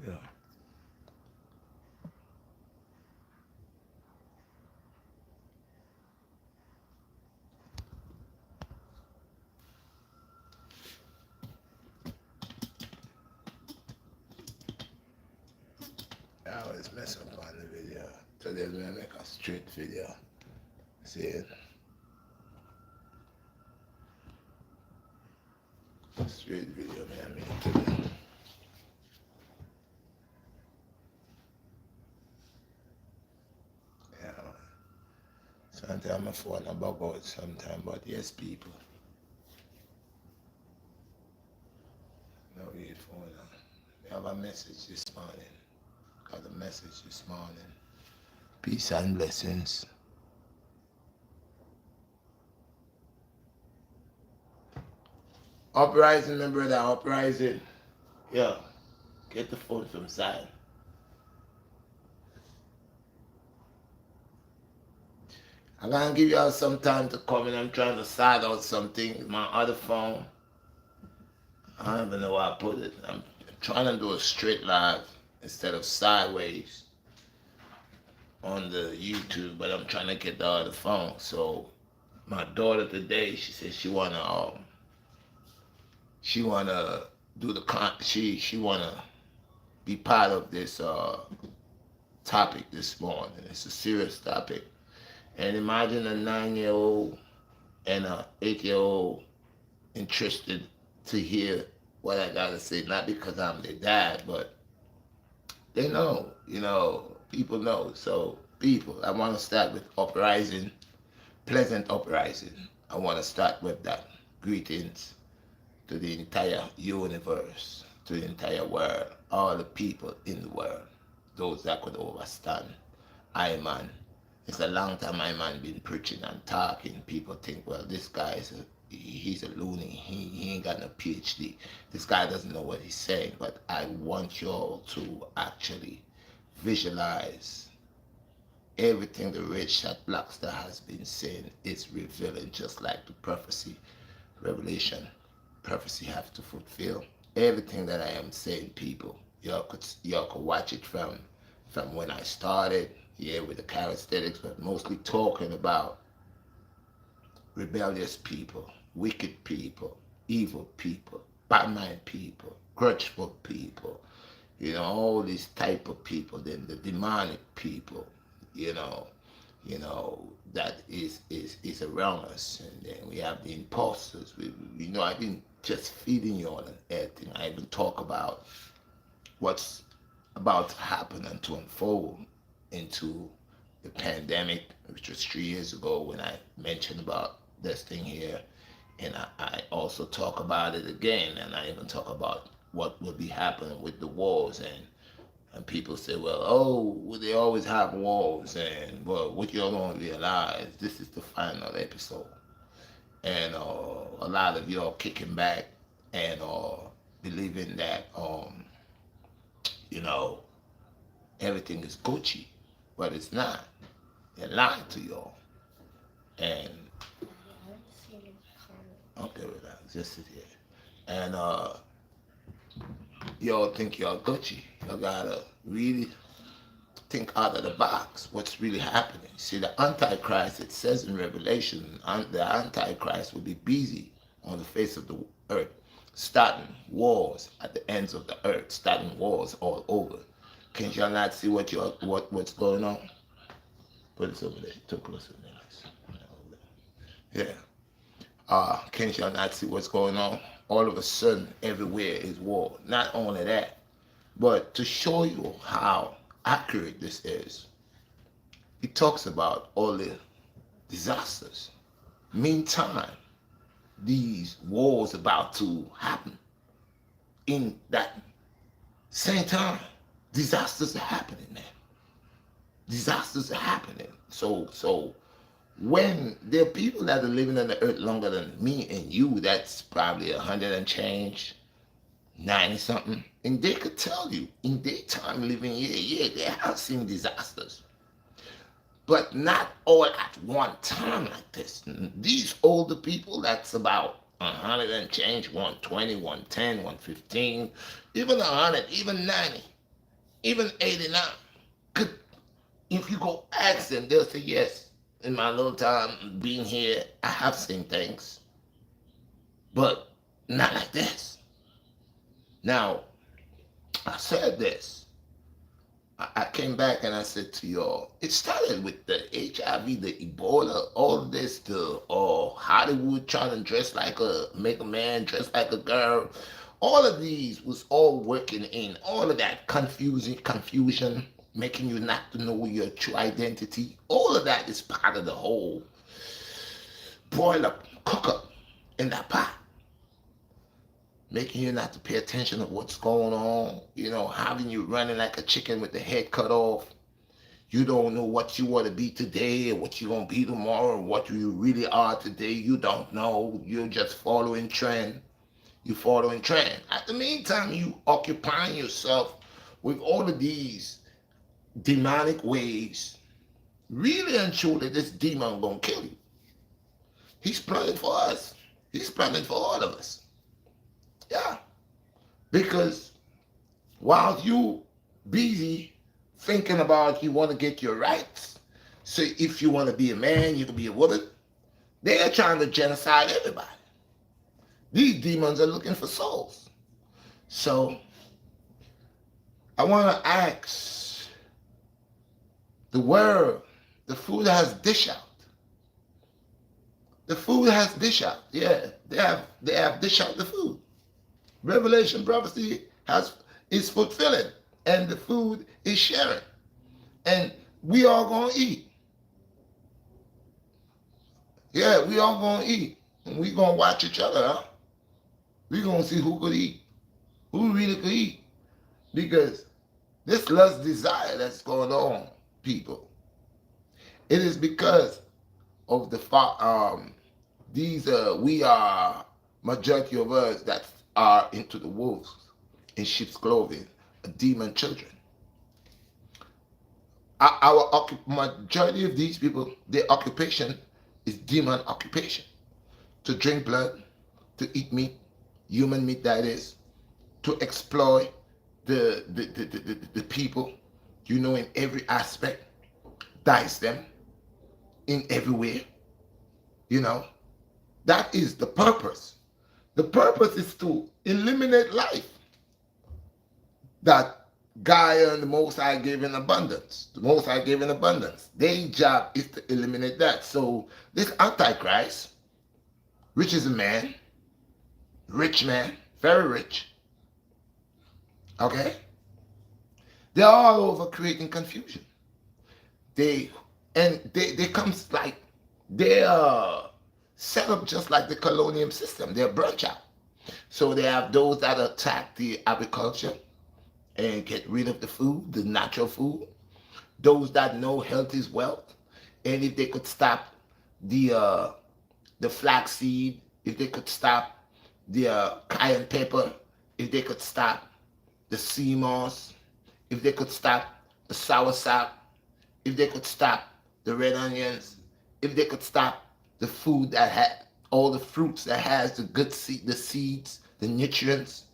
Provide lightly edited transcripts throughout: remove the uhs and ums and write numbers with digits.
Yeah. I always mess up on the video. Today I'm gonna make a straight video. See it? Straight video, man. I make today. Yeah. Sometimes my phone I bug out sometimes, but yes, people. No read phone. We have a message this morning. Got a message this morning. Peace and blessings. Uprising, my brother, uprising. Yeah. Get the phone from side. I'm gonna give y'all some time to come in. I'm trying to sort out something. My other phone. I don't even know where I put it. I'm trying to do a straight live instead of sideways on the YouTube, but I'm trying to get the other phone. So my daughter today, she said she wanna do the she wanna be part of this topic this morning. It's a serious topic. And imagine a 9-year-old and a 8-year-old interested to hear what I gotta say, not because I'm their dad, but they know, people know. So people, I wanna start with uprising, pleasant uprising. I wanna start with that. Greetings to the entire universe, to the entire world, all the people in the world, those that could understand. I man, it's a long time I man been preaching and talking. People think, well, this guy he's a loony. He ain't got no PhD. This guy doesn't know what he's saying. But I want y'all to actually visualize everything the Red Shot BlackStar has been saying is revealing, just like the prophecy, revelation, prophecy have to fulfill. Everything that I am saying, people, y'all could watch it from when I started, yeah, with the calisthenics, but mostly talking about rebellious people, wicked people, evil people, bad mind people, grudgeful people, all these type of people, then the demonic people, you know, that is around us. And then we have the imposters. I didn't just feeding you on anything. I even talk about what's about to happen and to unfold into the pandemic, which was 3 years ago when I mentioned about this thing here. And I also talk about it again, and I even talk about what will be happening with the wars. And people say, well, they always have wars. And, well, what you don't realize, this is the final episode. And a lot of y'all kicking back and believing that, you know, everything is Gucci, but it's not. They're lying to y'all. And okay, relax, just sit here. And y'all think y'all Gucci. Y'all gotta really think out of the box. What's really happening? See, the Antichrist. It says in Revelation, the Antichrist will be busy on the face of the earth, starting wars at the ends of the earth, starting wars all over. Can y'all not see what's going on? Put this over there. Too close to me. Yeah. Can y'all not see what's going on? All of a sudden, everywhere is war. Not only that, but to show you how accurate this is, it talks about all the disasters. Meantime, these wars about to happen. In that same time, disasters are happening, man. Disasters are happening. So when there are people that are living on the earth longer than me and you, that's probably 100 and change, 90 something, and they could tell you in their time living here, yeah, they have seen disasters, but not all at one time like this. These older people, that's about 100 and change, 120, 110, 115, even 100, even 90. even 89, could, if you go ask them, they'll say, yes, in my little time being here, I have seen things, but not like this. Now, I said this. I came back and I said to y'all, it started with the HIV, the Ebola, all of this, the Hollywood trying to make a man dress like a girl. All of these was all working in all of that confusion, making you not to know your true identity. All of that is part of the whole boil up, cook up in that pot, making you not to pay attention to what's going on, having you running like a chicken with the head cut off. You don't know what you want to be today and what you're going to be tomorrow and what you really are today. You don't know. You're just following trend. You following trend. At the meantime, you occupying yourself with all of these demonic ways. Really and truly, this demon going to kill you. He's planning for us. He's planning for all of us. Yeah, because while you busy thinking about you want to get your rights, so if you want to be a man, you can be a woman, they're trying to genocide everybody. These demons are looking for souls. So I want to ask the world, the food has dish out. The food has dish out. Yeah, they have dish out the food. Revelation prophecy is fulfilling, and the food is sharing, and we all gonna eat. Yeah, we all gonna eat, and we gonna watch each other. Huh? We gonna see who could eat, who really could eat, because this lust desire that's going on, people. It is because of we are majority of us that are into the wolves in sheep's clothing, demon children. Our majority of these people, their occupation is demon occupation. To drink blood, to eat meat, human meat that is, to exploit the people, in every aspect, dice them in everywhere, That is the purpose. The purpose is to eliminate life that Gaia and the Most High gave in abundance. The Most High gave in abundance. Their job is to eliminate that. So this Antichrist, which is a man, rich man, very rich, okay? They're all over creating confusion. They comes like they're set up just like the colonial system. They're branch out. So they have those that attack the agriculture and get rid of the food, the natural food. Those that know health is wealth. And if they could stop the flaxseed, if they could stop the cayenne pepper, if they could stop the sea moss, if they could stop the soursop, if they could stop the red onions, if they could stop the food that had all the fruits that has the good seed, the seeds, the nutrients,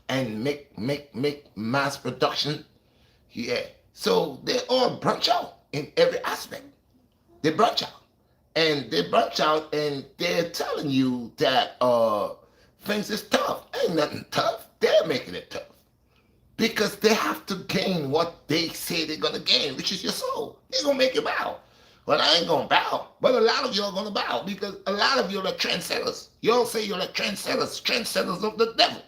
and make mass production. Yeah. So they all branch out in every aspect. They branch out. And they're telling you that things is tough. Ain't nothing tough. They're making it tough. Because they have to gain what they say they're gonna gain, which is your soul. They're gonna make you bow. Well, I ain't gonna bow, but a lot of you are gonna bow because a lot of you are trendsetters. You all say you're trendsetters of the devil,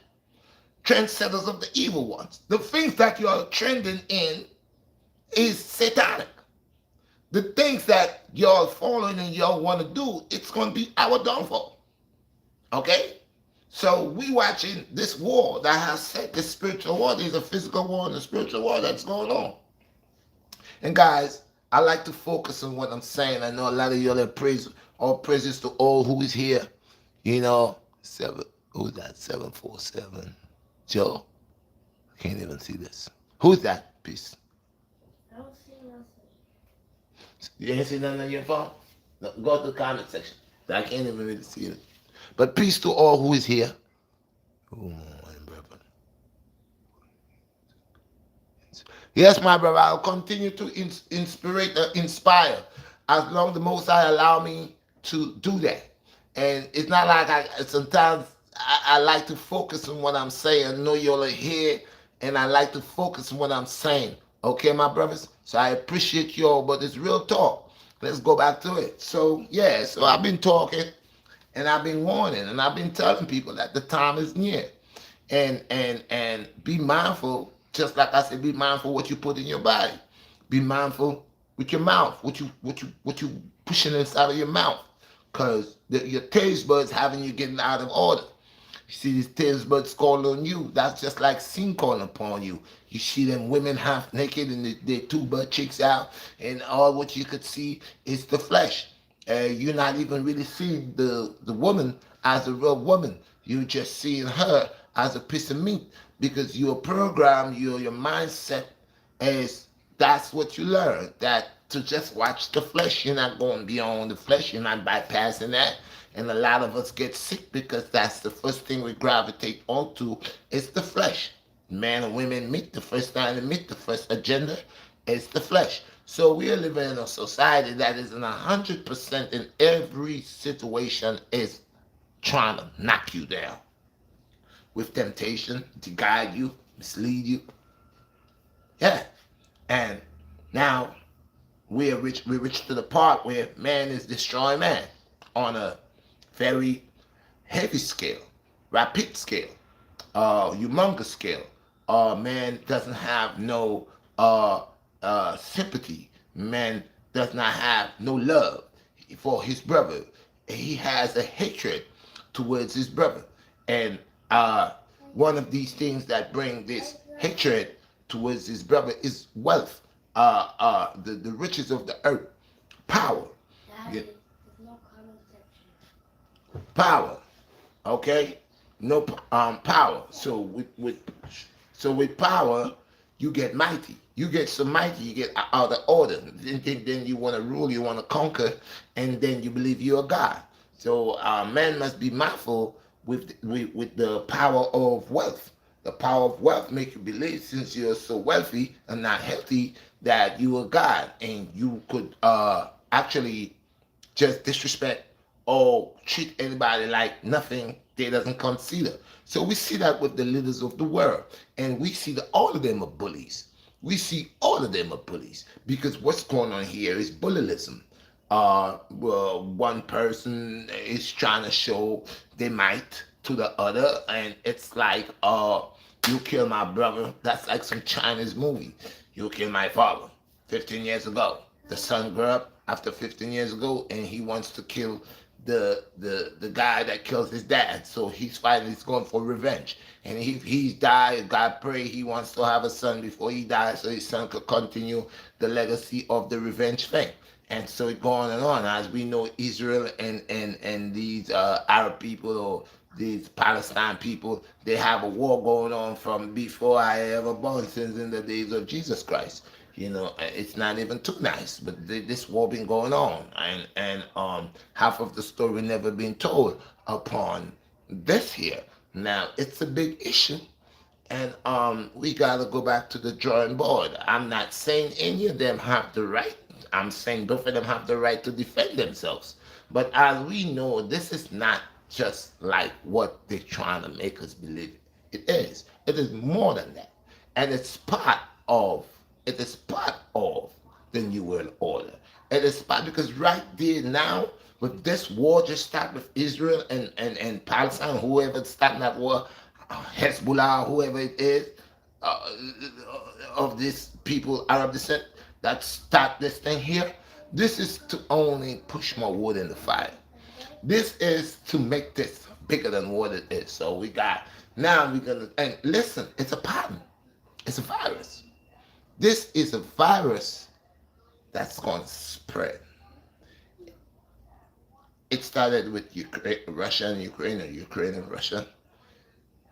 trendsetters of the evil ones. The things that you are trending in is satanic. The things that y'all following and y'all want to do, it's gonna be our downfall. Okay? So we watching this war that has set the spiritual war. There's a physical war and a spiritual war that's going on. And guys, I like to focus on what I'm saying. I know a lot of you are praise, all praises to all who is here. Who's that? 747. Joe, I can't even see this. Who's that? Peace. I don't see nothing. You ain't see nothing on your phone? No, go to the comment section. I can't even really see it. But peace to all who is here. Oh, my brother. Yes, my brother, I'll continue to inspire as long the Most High allow me to do that. And it's not like sometimes I like to focus on what I'm saying. I know you'll hear, and I like to focus on what I'm saying. Okay, my brothers? So I appreciate you all, but it's real talk. Let's go back to it. So, yeah, so I've been talking, and I've been warning, and I've been telling people that the time is near. And be mindful, just like I said, be mindful what you put in your body. Be mindful with your mouth, what you pushing inside of your mouth, because your taste buds having you getting out of order. You see these taste buds calling on you. That's just like sin calling upon you. You see them women half naked and their two butt cheeks out, and all what you could see is the flesh. You're not even really seeing the woman as a real woman. You're just seeing her as a piece of meat because your program, your mindset is that's what you learn. That to just watch the flesh, you're not going beyond the flesh. You're not bypassing that. And a lot of us get sick because that's the first thing we gravitate onto is the flesh. Men and women meet the first time they meet the first agenda is the flesh. So we are living in a society that is in 100% in every situation is trying to knock you down with temptation to guide you, mislead you. Yeah. And now we're rich to the part where man is destroying man on a very heavy scale, rapid scale, humongous scale. Man doesn't have no sympathy. Man does not have no love for his brother. He has a hatred towards his brother. And one of these things that bring this hatred towards his brother is wealth, the riches of the earth, power. Yeah. Daddy, there's no comment section. Power, okay? No power. So with power, you get mighty. You get so mighty, you get out of order. Then you want to rule, you want to conquer, and then you believe you're a God. So man must be mindful with the power of wealth. The power of wealth make you believe since you're so wealthy and not healthy that you are God and you could actually just disrespect or treat anybody like nothing they doesn't consider. So we see that with the leaders of the world, and we see that all of them are bullies. We see all of them are bullies because what's going on here is bullyism. Well, one person is trying to show they might to the other, and it's like, you kill my brother. That's like some Chinese movie. You kill my father 15 years ago. The son grew up after 15 years ago, and he wants to kill the guy that kills his dad. So he's fighting. He's going for revenge. And he's died. God pray he wants to have a son before he dies, so his son could continue the legacy of the revenge thing. And so it going on. As we know, Israel and these Arab people or these Palestine people, they have a war going on from before I ever born, since in the days of Jesus Christ. It's not even too nice, but this war been going on, and half of the story never been told upon this here. Now it's a big issue, and we gotta go back to the drawing board. I'm not saying any of them have the right. I'm saying both of them have the right to defend themselves. But as we know, this is not just like what they're trying to make us believe it is. It is more than that, and of it is part of the New World Order. It is part because right there now, with this war just started with Israel and Palestine, whoever starting that war, Hezbollah, whoever it is, uh, of these people, Arab descent, that start this thing here, this is to only push more wood in the fire. This is to make this bigger than what it is. So we're gonna, and listen, it's a pattern. It's a virus. This is a virus that's going to spread. It started with Russia and Ukraine, or Ukraine and Russia.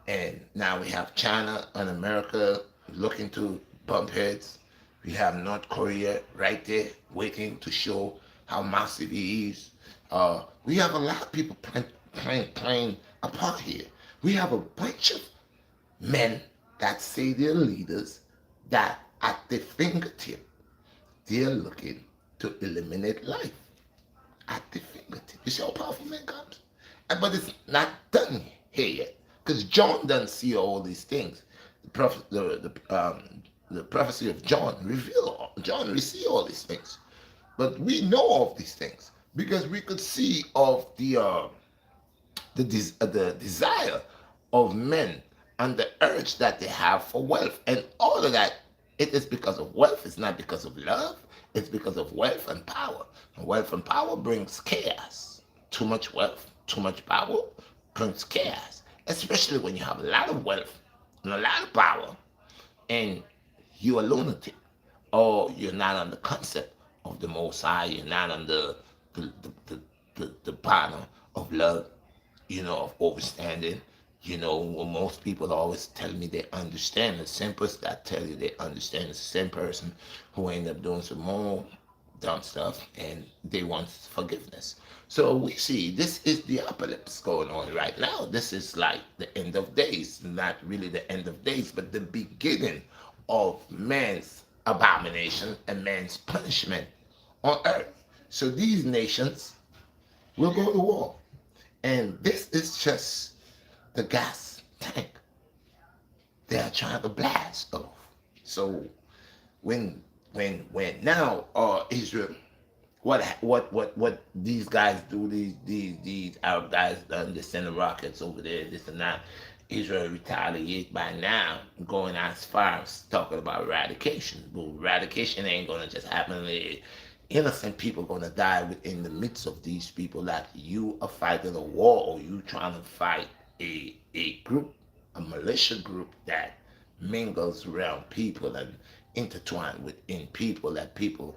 And now we have China and America looking to bump heads. We have North Korea right there waiting to show how massive he is. We have a lot of people playing a part here. We have a bunch of men that say they're leaders that at the fingertip. They're looking to eliminate life at the fingertip. You see how powerful man comes? But it's not done here yet. Because John doesn't see all these things. The prophecy of John reveal John we see all these things. But we know of these things because we could see of the desire of men and the urge that they have for wealth. And all of that, it is because of wealth. It's not because of love. It's because of wealth and power. And wealth and power brings chaos. Too much wealth, too much power brings chaos. Especially when you have a lot of wealth and a lot of power and you're a lunatic or you're not on the concept of the Most High. You're not on the banner of love, of understanding. Most people always tell me they understand. The same person that tell you they understand is the same person who end up doing some more dumb stuff and they want forgiveness. So we see this is the apocalypse going on right now. This is like the end of days. Not really the end of days, but the beginning of man's abomination and man's punishment on earth. So these nations will go to war. And this is just the gas tank they are trying to blast off. So when now Israel, what these guys do, these Arab guys done, they send the rockets over there, this and that. Israel retaliate by now, going as far as talking about eradication. But eradication ain't gonna just happen. Innocent people gonna die within the midst of these people that you are fighting a war or you trying to fight a group, a militia group that mingles around people and intertwine within people that people,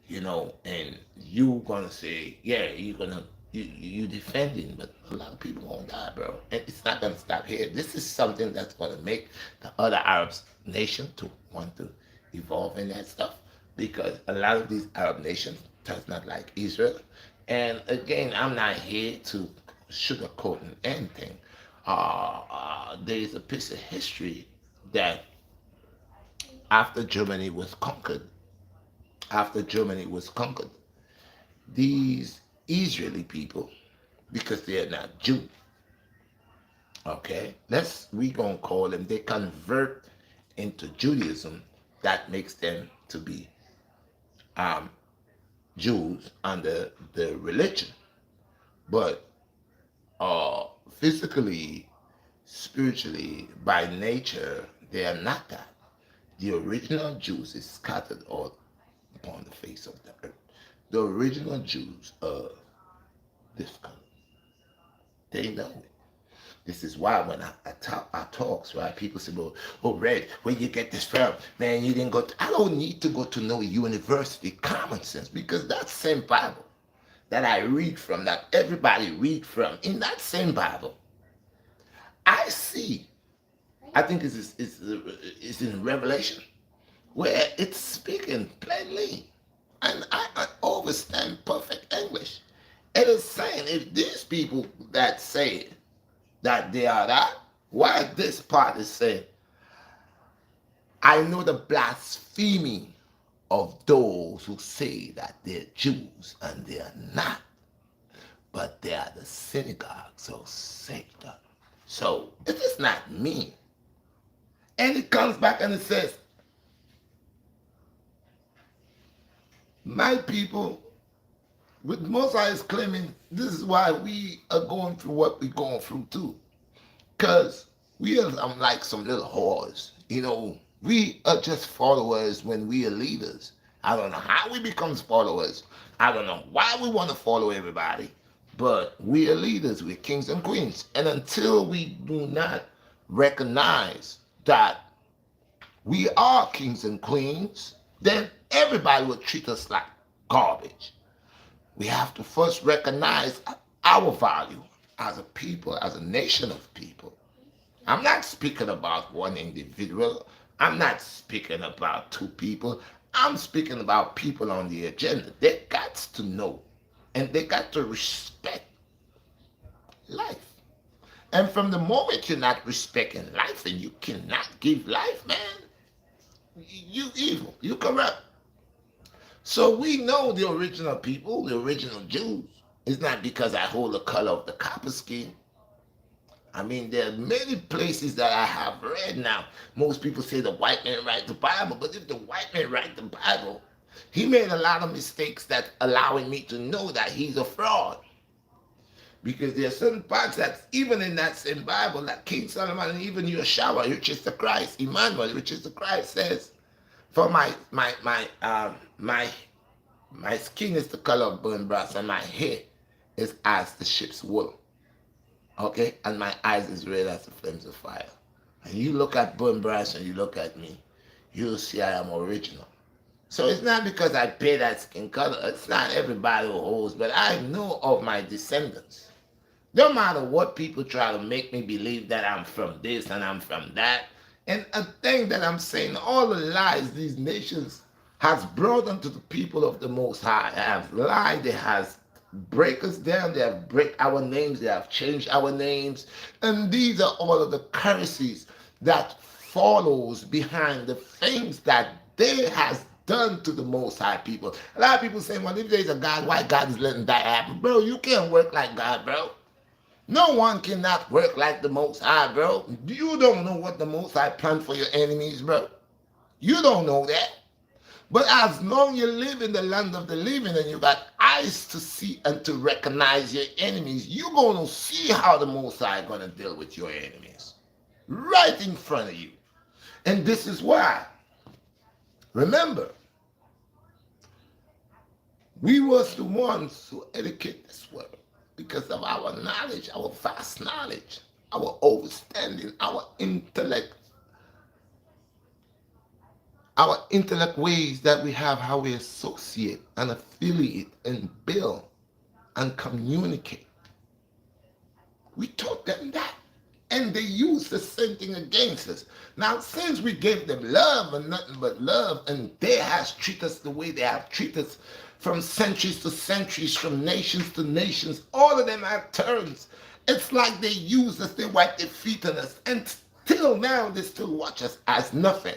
and you gonna say, yeah, you defending, but a lot of people won't die, bro. And it's not gonna stop here. This is something that's gonna make the other Arab nation to want to evolve in that stuff because a lot of these Arab nations does not like Israel. And again, I'm not here to sugarcoat anything. There is a piece of history that after Germany was conquered, after Germany was conquered, these Israeli people, because they're not Jew, okay, we gonna call them, they convert into Judaism. That makes them to be Jews under the religion. But physically, spiritually, by nature, they are not that. The original Jews is scattered all upon the face of the earth. The original Jews are this color. They know it. This is why when I talks, right, people say, well, oh, Red, where you get this from? Man, you didn't go I don't need to go to no university, common sense, because that same Bible that I read from, that everybody read from, in that same Bible, I see, I think it's in Revelation, where it's speaking plainly. And I understand perfect English. It is saying if these people that say that they are that, why this part is saying, I know the blasphemy of those who say that they're Jews and they are not, but they are the synagogues of Satan. So it is not me. And it comes back and it says, my people, with Mosiah is claiming this is why we are going through what we're going through too. Because we are like some little whores. We are just followers when we are leaders. I don't know how we become followers. I don't know why we want to follow everybody. But we are leaders. We're kings and queens. And until we do not recognize that we are kings and queens, then everybody will treat us like garbage. We have to first recognize our value as a people, as a nation of people. I'm not speaking about one individual. I'm not speaking about two people. I'm speaking about people on the agenda. They got to know and they got to respect life. And from the moment you're not respecting life and you cannot give life, man, You evil. You corrupt. So we know the original people, the original Jews. It's not because I hold the color of the copper skin. I mean, there are many places that I have read now. Most people say the white man write the Bible, but if the white man write the Bible, he made a lot of mistakes that allowing me to know that he's a fraud. Because there are certain parts that even in that same Bible that King Solomon and even Yeshua, which is the Christ, Emmanuel, which is the Christ, says, for my skin is the color of burnt brass, and my hair is as the ship's wool. Okay? And my eyes is red as the flames of fire. And you look at burnt brass and you look at me, you'll see I am original. So it's not because I pay that skin color. It's not everybody who holds, but I know of my descendants. No matter what people try to make me believe that I'm from this and I'm from that. And a thing that I'm saying, all the lies these nations has brought unto the people of the Most High have lied, they has break us down, they have break our names, they have changed our names. And these are all of the currencies that follows behind the things that they has done to the Most High people. A lot of people say, well, if there's a God, why God is letting that happen? Bro, you can't work like God, bro. No one cannot work like the Most High, bro. You don't know what the Most High planned for your enemies, bro. You don't know that. But as long you live in the land of the living and you got eyes to see and to recognize your enemies, you're going to see how the Most High going to deal with your enemies. Right in front of you. And this is why. Remember, we was the ones who educate this world because of our knowledge, our vast knowledge, our understanding, our intellect ways that we have, how we associate and affiliate and build and communicate. We taught them that. And they used the same thing against us. Now, since we gave them love and nothing but love, and they has treated us the way they have treated us from centuries to centuries, from nations to nations, all of them have turns. It's like they use us, they wipe their feet on us, and still now they still watch us as nothing.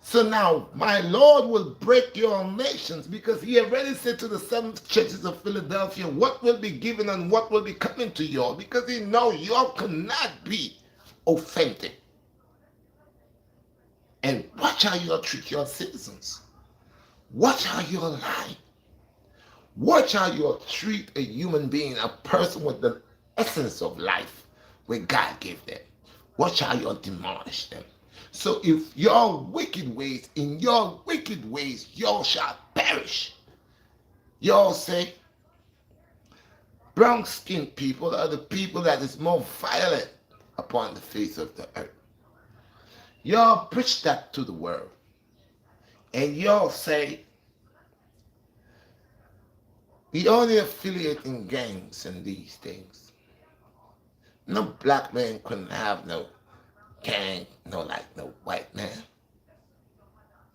So now my Lord will break your nations, because he already said to the 7 churches of Philadelphia what will be given and what will be coming to y'all, because he knows y'all cannot be authentic. And watch how y'all treat your citizens. Watch how you'll lie. Watch how you'll treat a human being, a person with the essence of life where God gave them. Watch how you'll demolish them. So if your wicked ways, in your wicked ways, y'all shall perish. Y'all say, brown-skinned people are the people that is more violent upon the face of the earth. Y'all preach that to the world. And y'all say, we only affiliate in gangs and these things. No black man couldn't have no gang, no white man.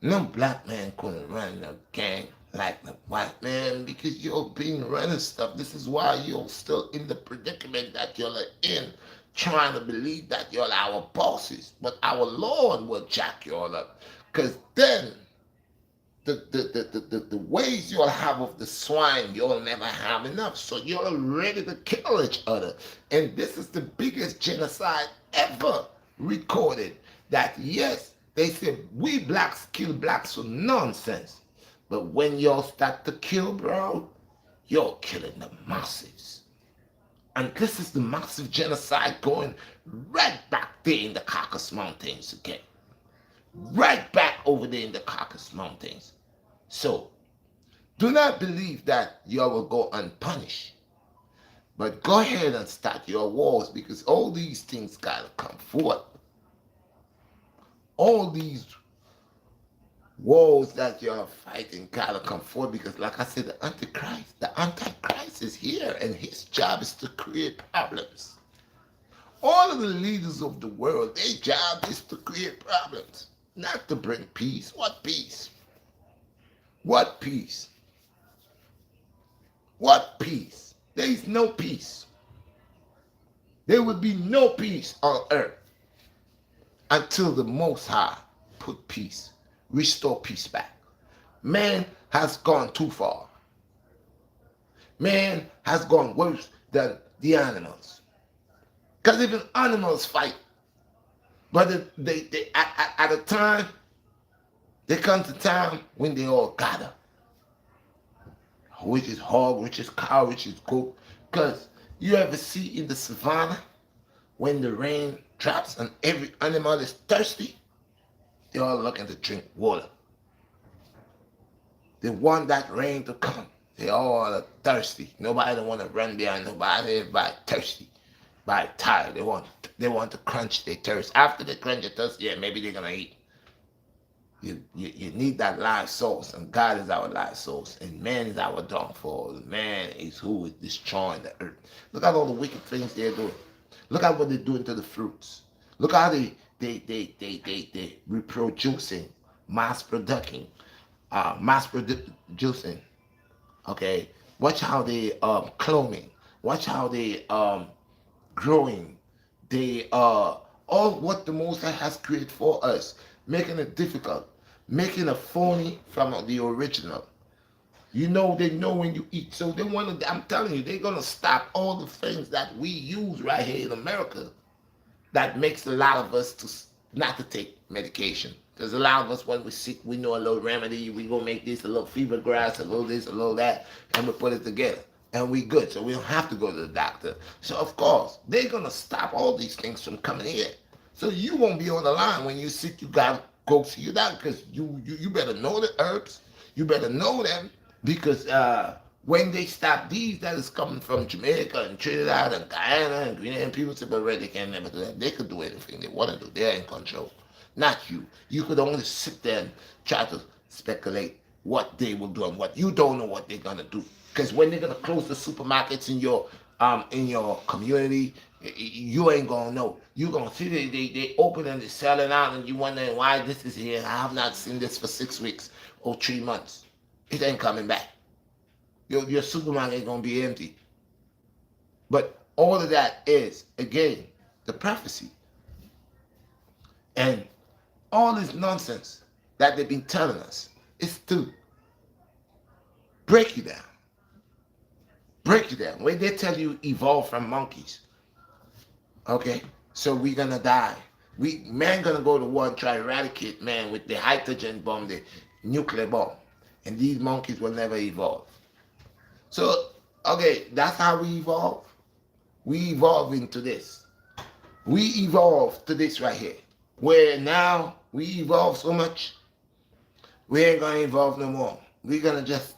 No black man couldn't run no gang like the white man, because you're being running stuff. This is why you're still in the predicament that you're in, trying to believe that you're our bosses. But our Lord will jack you all up. Because then the ways you'll have of the swine, you'll never have enough. So you're ready to kill each other. And this is the biggest genocide ever recorded. That yes, they say we blacks kill blacks for nonsense. But when y'all start to kill, bro, you're killing the masses. And this is the massive genocide going right back there in the Caucasus Mountains again. Right back over there in the Caucasus Mountains. So, do not believe that you will go unpunished. But go ahead and start your wars, because all these things gotta come forth. All these wars that you're fighting gotta come forth, because like I said, the Antichrist is here, and his job is to create problems. All of the leaders of the world, their job is to create problems. Not to bring peace. What peace? What peace? What peace? There is no peace. There will be no peace on earth until the Most High put peace, restore peace back. Man has gone too far. Man has gone worse than the animals. Because even animals fight. But at a time, there comes a time when they all gather. Which is hog, which is cow, which is goat. Because you ever see in the savannah, when the rain drops and every animal is thirsty, they're all looking to drink water. They want that rain to come. They all are thirsty. Nobody don't want to run behind nobody. Everybody thirsty, by tired. They want to quench their thirst. After they quench their thirst, yeah, maybe they're gonna eat. You need that life source, and God is our life source, and man is our downfall. Man is who is destroying the earth. Look at all the wicked things they're doing. Look at what they're doing to the fruits. Look how they reproducing, mass producing. Okay, watch how they cloning. Watch how they growing. They all what the Most High has created for us, making it difficult, making a phony from the original. You know they know when you eat, so they want to. I'm telling you, they're gonna stop all the things that we use right here in America that makes a lot of us not to take medication. Because a lot of us, when we're sick, we know a little remedy. We go make this, a little fever grass, a little this, a little that, and we put it together. And we good, so we don't have to go to the doctor. So, of course, they're going to stop all these things from coming here. So you won't be on the line when you're sick. You got to go see your doctor because you better know the herbs. You better know them because when they stop these that is coming from Jamaica and Trinidad and Guyana and Grenada, and people say, but they can never do that. They could do anything they want to do. They're in control. Not you. You could only sit there and try to speculate what they will do and what you don't know what they're gonna do. Because when they're gonna close the supermarkets in your community, you ain't gonna know. You're gonna see they open and they're selling out, and you wondering why this is here. I have not seen this for 6 weeks or 3 months. It ain't coming back. Your supermarket is gonna be empty. But all of that is again the prophecy. And all this nonsense that they've been telling us is to break you down. Break you down. When they tell you evolve from monkeys, okay? So we're gonna die. Man gonna go to war and try to eradicate man with the hydrogen bomb, the nuclear bomb. And these monkeys will never evolve. So, okay, that's how we evolve. We evolve into this. We evolve to this right here. Where now we evolve so much, we ain't gonna evolve no more. We're gonna just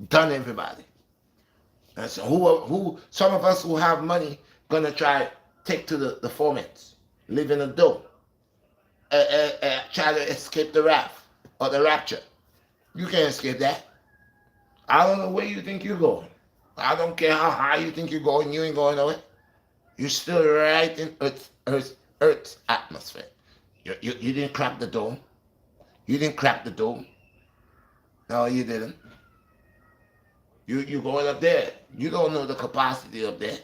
done everybody. And so who some of us who have money gonna try take to the formats, live in a dome, try to escape the wrath or the rapture. You can't escape that. I don't know where you think you're going. I don't care how high you think you're going, you ain't going nowhere. You're still right in Earth's atmosphere. You didn't crack the dome. You didn't crack the dome. No, you didn't. You going up there. You don't know the capacity up there.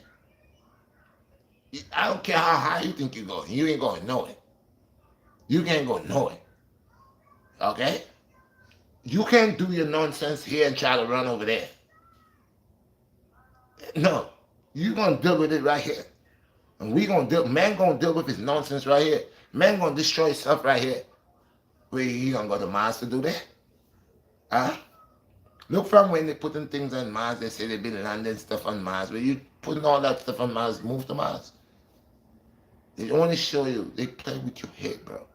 I don't care how high you think you're going. You ain't going nowhere. You can't go nowhere. Okay? You can't do your nonsense here and try to run over there. No. You're going to deal with it right here. And man gonna deal with his nonsense right here. Man gonna destroy stuff right here. Where he gonna go to Mars to do that? Huh? Look from when they putting things on Mars, they say they've been landing stuff on Mars. Where you putting all that stuff on Mars, move to Mars. They only show you, they play with your head, bro.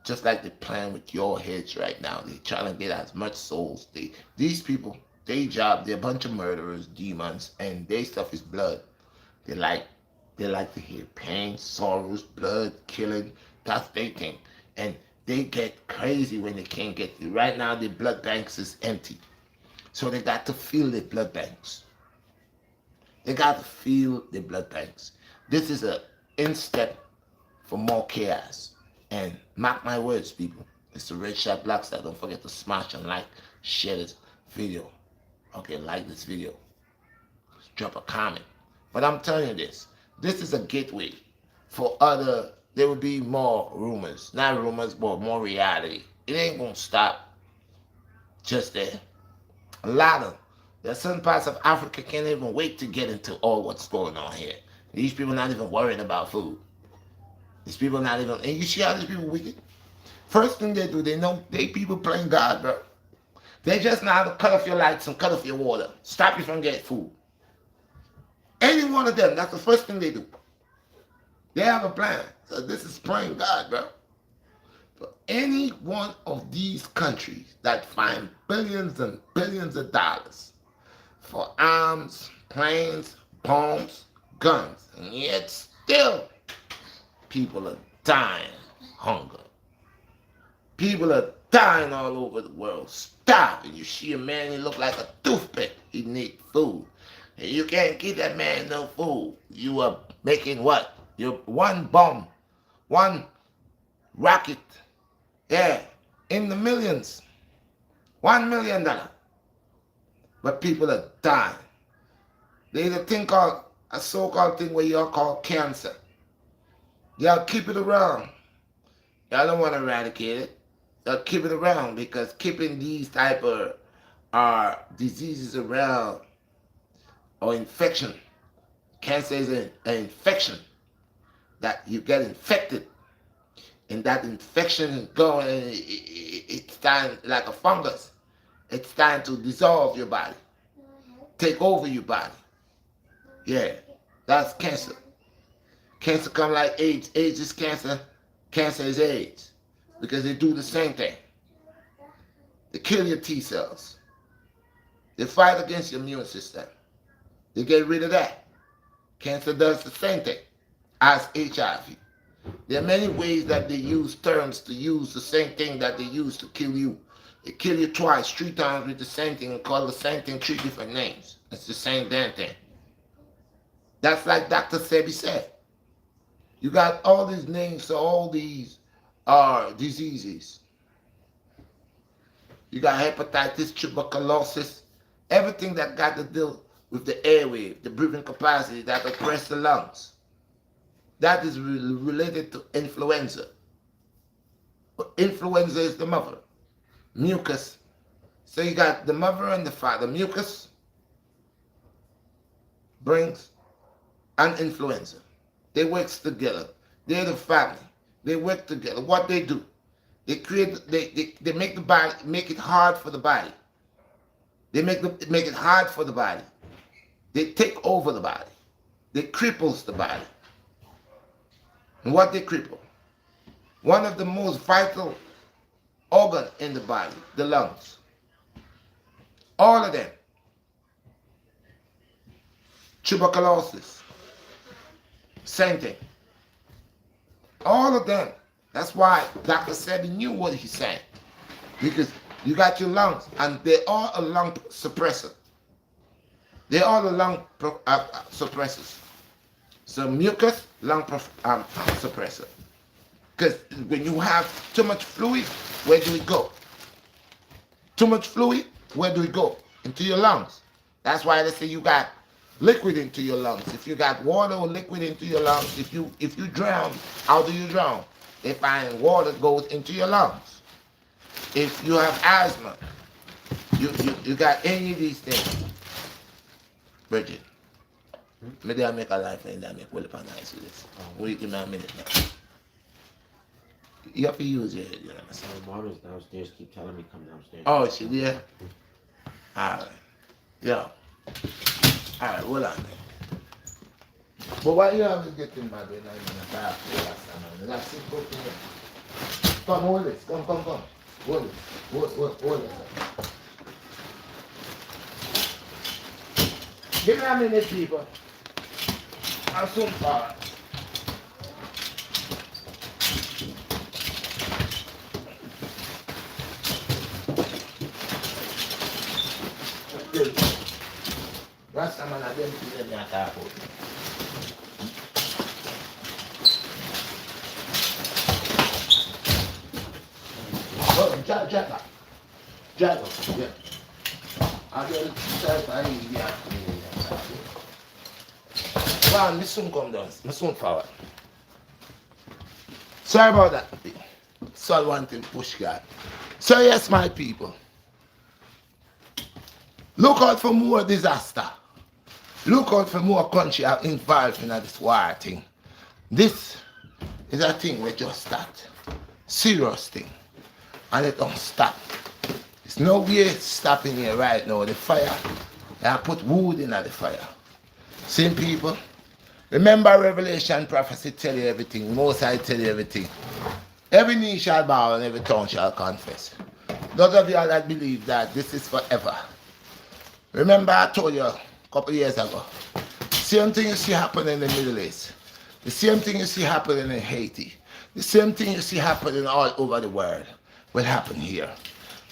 Just like they're playing with your heads right now. They're trying to get as much souls. These people, their job, they're a bunch of murderers, demons, and their stuff is blood. They like to hear pain, sorrows, blood, killing. That's their thing. And they get crazy when they can't get you. Right now, the blood banks is empty. So they got to fill the blood banks. They got to fill the blood banks. This is a in-step for more chaos. And mark my words, people. It's the Redshot BlackStar. Don't forget to smash and like, share this video. Okay, like this video. Drop a comment. But I'm telling you this. This is a gateway for other there will be more rumors. Not rumors, but more reality. It ain't gonna stop just there. A lot of there's certain parts of Africa can't even wait to get into all what's going on here. These people not even worrying about food. These people not even, and you see how these people wicked? First thing they do, they know they people playing God, bro. They just know how to cut off your lights and cut off your water. Stop you from getting food. Any one of them, that's the first thing they do. They have a plan. So this is playing God, bro. For any one of these countries that find billions and billions of dollars for arms, planes, bombs, guns, and yet still people are dying hunger. People are dying all over the world, starving. You see a man, he look like a toothpick. He need food. And you can't give that man no food. You are making what? You're one bomb, one rocket, yeah, in the millions. $1 million. But people are dying. There's a thing called, a so-called thing where y'all call cancer. Y'all keep it around. Y'all don't want to eradicate it. Y'all keep it around because keeping these type of diseases around or infection. Cancer is an infection that you get infected. And that infection is going, it's starting like a fungus. It's starting to dissolve your body. Take over your body. Yeah, that's cancer. Cancer come like AIDS. AIDS is cancer. Cancer is AIDS. Because they do the same thing. They kill your T cells. They fight against your immune system. They get rid of that. Cancer does the same thing as HIV. There are many ways that they use terms to use the same thing that they use to kill you. They kill you twice, 3 times with the same thing and call the same thing 3 different names. It's the same damn thing. That's like Dr. Sebi said. You got all these names for all these diseases. You got hepatitis, tuberculosis, everything that got to do with the airway, the breathing capacity that oppress the lungs. That is related to influenza. But influenza is the mother. Mucus. So you got the mother and the father. Mucus brings an influenza. They work together. They're the family. They work together. What they do, they create. They make the body, make it hard for the body. They make it hard for the body. They take over the body. They cripples the body. And what they cripple? One of the most vital organ in the body, the lungs. All of them. Tuberculosis. Same thing. All of them. That's why Dr. Sebi knew what he said. Because you got your lungs, and they're all a lung suppressor. They're all a lung suppressors. So mucus, lung suppressor. Because when you have too much fluid, where do it go? Too much fluid, where do it go? Into your lungs. That's why they say you got liquid into your lungs. If you got water or liquid into your lungs, if you drown, how do you drown? They find water goes into your lungs. If you have asthma, you got any of these things. Bridget, maybe I make a life and I make well upon nice with this. Will you give me a minute now? You have to use your head, you understand? My mom is downstairs, keep telling me come downstairs. Oh, is she there? Alright. Yeah. Alright, hold on. But why you always getting mad when I'm in a dark place? That's simple thing. Come, hold this. Come. Hold it. Hold it. Give me a minute, people. I'll soon start. Rasta man a dem to them talk about. Oh, Jagger. Yeah. I get it. Well, me soon come down. Me soon forward. Sorry about that. So one thing push God. So yes, my people, look out for more disaster. Look out for more country are involved in this war thing. This is a thing we just start. Serious thing. And it don't stop. There's no way stopping here right now. The fire, I put wood in the fire. Same people. Remember Revelation prophecy tell you everything. Most I tell you everything. Every knee shall bow and every tongue shall confess. Those of you that believe that this is forever. Remember I told you a couple years ago. Same thing you see happening in the Middle East. The same thing you see happening in Haiti. The same thing you see happening all over the world will happen here.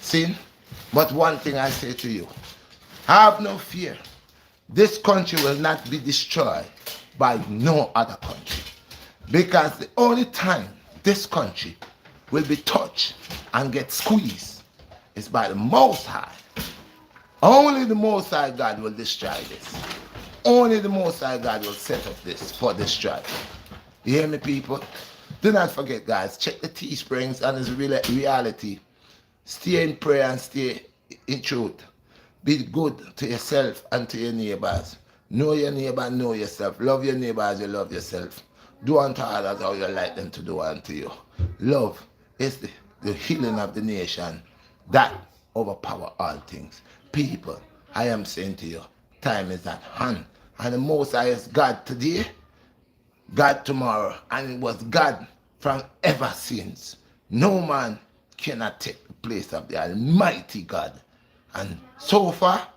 See? But one thing I say to you, have no fear. This country will not be destroyed by no other country. Because the only time this country will be touched and get squeezed is by the Most High. Only the Most High God will destroy this. Only the Most High God will set up this for destroy. You hear me, people? Do not forget, guys, check the Teesprings and its reality. Stay in prayer and stay in truth. Be good to yourself and to your neighbors. Know your neighbor, know yourself. Love your neighbor as you love yourself. Do unto others how you like them to do unto you. Love is the healing of the nation. That overpower all things. People, I am saying to you, time is at hand. And the Most High is God today, God tomorrow, and it was God from ever since. No man cannot take the place of the Almighty God. And so far,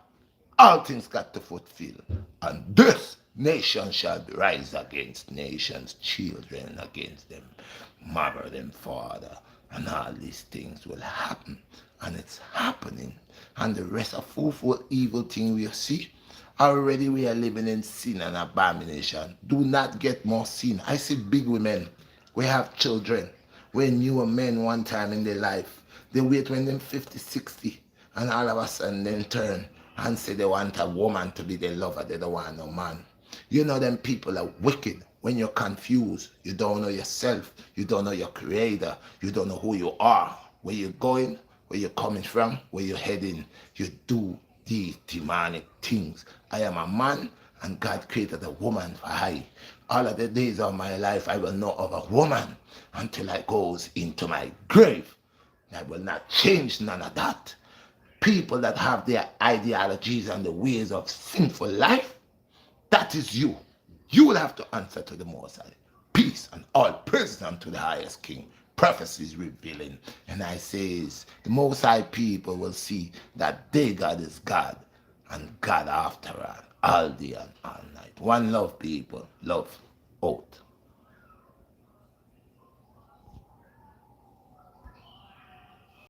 all things got to fulfill. And this nation shall rise against nations, children against them, mother them, father. And all these things will happen. And it's happening. And the rest of fourfold evil thing we see, already we are living in sin and abomination. Do not get more sin. I see big women. We have children. We knew a men one time in their life. They wait when them 50, 60, and all of a sudden they turn and say they want a woman to be their lover. They don't want no man. You know them people are wicked. When you're confused, you don't know yourself. You don't know your creator. You don't know who you are. Where you're going, where you're coming from, where you're heading. You do these demonic things. I am a man and God created a woman for I. All of the days of my life I will know of a woman until I goes into my grave. I will not change none of that. People that have their ideologies and the ways of sinful life, that is you. You will have to answer to the Most High. Peace and all praise unto the highest King. Prophecies revealing. And I says, the Most High people will see that their God is God. And God after all day and all night. One love, people. Love. Out.